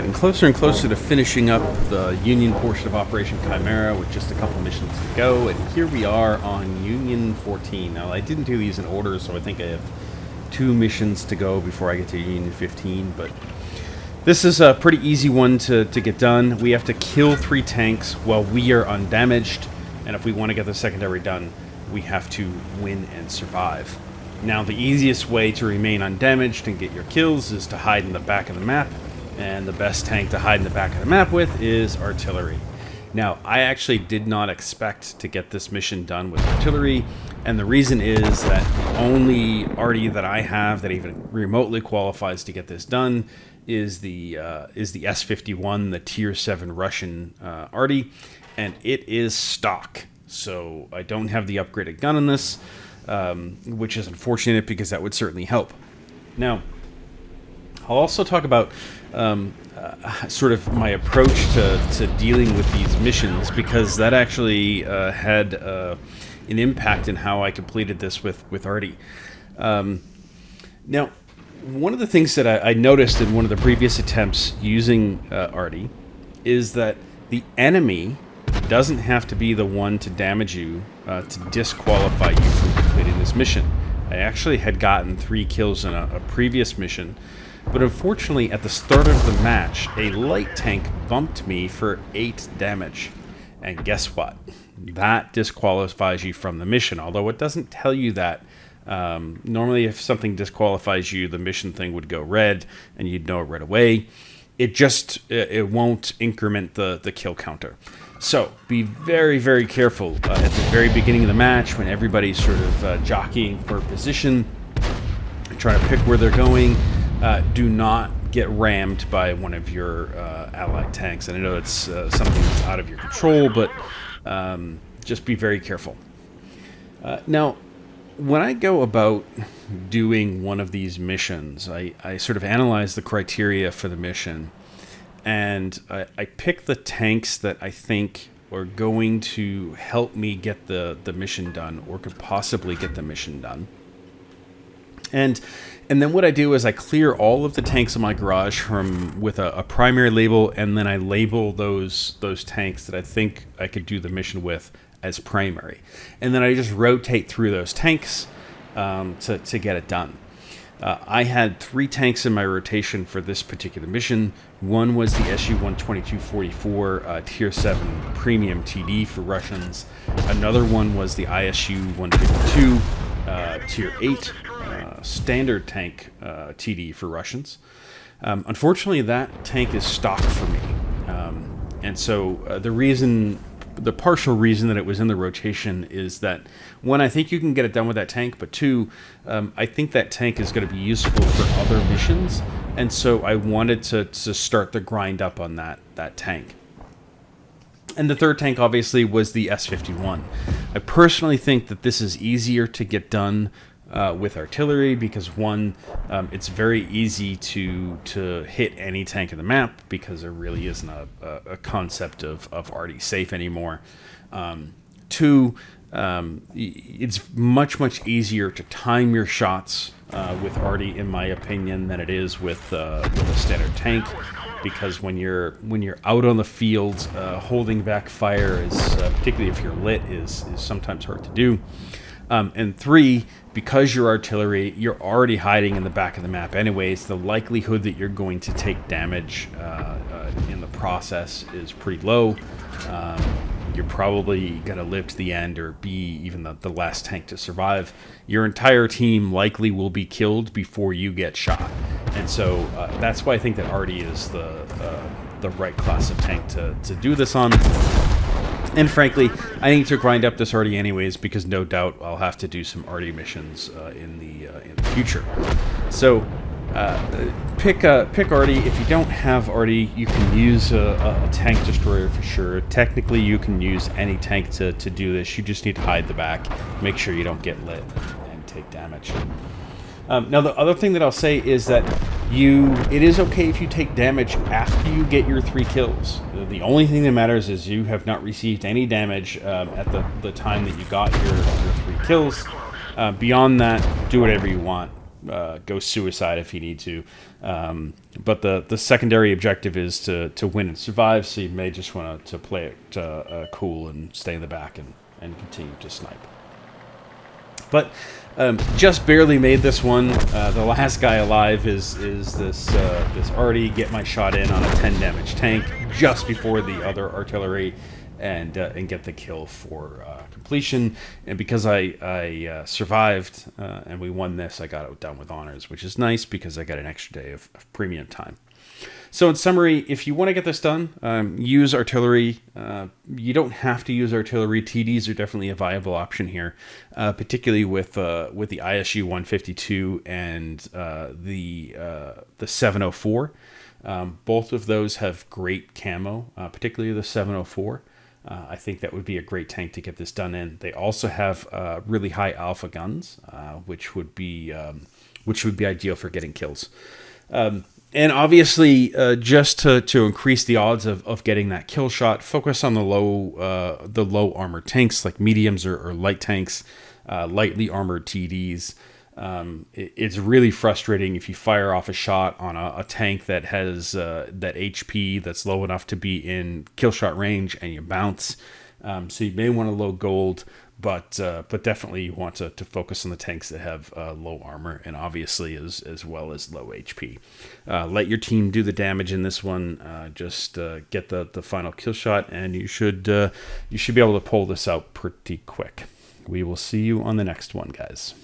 getting closer and closer to finishing up the Union portion of Operation Chimera with just a couple missions to go, and here we are on Union-14. Now, I didn't do these in order, so I think I have 2 missions to go before I get to Union-15, but this is a pretty easy one to get done. We have to kill 3 tanks while we are undamaged, and if we want to get the secondary done, we have to win and survive. Now, the easiest way to remain undamaged and get your kills is to hide in the back of the map, and the best tank to hide in the back of the map with is artillery. Now, I actually did not expect to get this mission done with artillery, and the reason is that the only arty that I have that even remotely qualifies to get this done is the S-51, the Tier 7 Russian arty, and it is stock. So I don't have the upgraded gun in this, which is unfortunate because that would certainly help. Now, I'll also talk about sort of my approach to dealing with these missions, because that actually had an impact in how I completed this with Artie. Now, one of the things that I noticed in one of the previous attempts using Artie is that the enemy doesn't have to be the one to damage you to disqualify you from completing this mission. I actually had gotten 3 kills in a previous mission, but unfortunately at the start of the match, a light tank bumped me for 8 damage. And guess what? That disqualifies you from the mission, although it doesn't tell you that. Normally if something disqualifies you, the mission thing would go red and you'd know it right away. It won't increment the kill counter. So be very, very careful at the very beginning of the match when everybody's sort of jockeying for position, trying to pick where they're going. Do not get rammed by one of your allied tanks. And I know it's something that's out of your control, but just be very careful. Now, when I go about doing one of these missions, I sort of analyze the criteria for the mission, and I pick the tanks that I think are going to help me get the mission done, or could possibly get the mission done. And then what I do is I clear all of the tanks in my garage with a primary label, and then I label those tanks that I think I could do the mission with as primary. And then I just rotate through those tanks to get it done. I had 3 tanks in my rotation for this particular mission. One was the SU-122-44 Tier 7 Premium TD for Russians. Another one was the ISU-152 Tier 8 Standard Tank TD for Russians. Unfortunately, that tank is stock for me. And so the partial reason that it was in the rotation is that, 1, I think you can get it done with that tank, but 2, I think that tank is going to be useful for other missions, and so I wanted to start the grind up on that tank. And the third tank, obviously, was the S-51. I personally think that this is easier to get done with artillery because, 1, it's very easy to hit any tank in the map because there really isn't a concept of arty safe anymore. 2, it's much easier to time your shots with arty, in my opinion, than it is with a standard tank, because when you're out on the field, holding back fire is, particularly if you're lit, is sometimes hard to do. And 3, because you're artillery, you're already hiding in the back of the map anyways. The likelihood that you're going to take damage in the process is pretty low. You're probably going to live to the end or be even the last tank to survive. Your entire team likely will be killed before you get shot. And so that's why I think that arty is the right class of tank to do this on. And frankly, I need to grind up this arty anyways, because no doubt I'll have to do some arty missions in the future. So pick arty. If you don't have arty, you can use a tank destroyer for sure. Technically, you can use any tank to do this. You just need to hide the back, make sure you don't get lit, and take damage. Now, the other thing that I'll say is that it is okay if you take damage after you get your 3 kills. The only thing that matters is you have not received any damage at the time that you got your 3 kills. Beyond that, do whatever you want. go suicide if you need to. But the secondary objective is to win and survive, so you may just want to play it cool and stay in the back and continue to snipe. But just barely made this one. The last guy alive is this Artie. Get my shot in on a 10 damage tank just before the other artillery, and get the kill for completion. And because I survived and we won this, I got it done with honors, which is nice because I got an extra day of premium time. So in summary, if you want to get this done, use artillery. You don't have to use artillery. TDs are definitely a viable option here, particularly with the ISU 152 and the 704. Both of those have great camo, particularly the 704. I think that would be a great tank to get this done in. They also have really high alpha guns, which would be ideal for getting kills. And obviously, just to increase the odds of getting that kill shot, focus on the low armored tanks like mediums or light tanks, lightly armored TDs. It's really frustrating if you fire off a shot on a tank that has that HP that's low enough to be in kill shot range and you bounce. So you may want to load gold, but definitely you want to focus on the tanks that have low armor and obviously as well as low HP. Let your team do the damage in this one. Just get the final kill shot, and you should be able to pull this out pretty quick. We will see you on the next one, guys.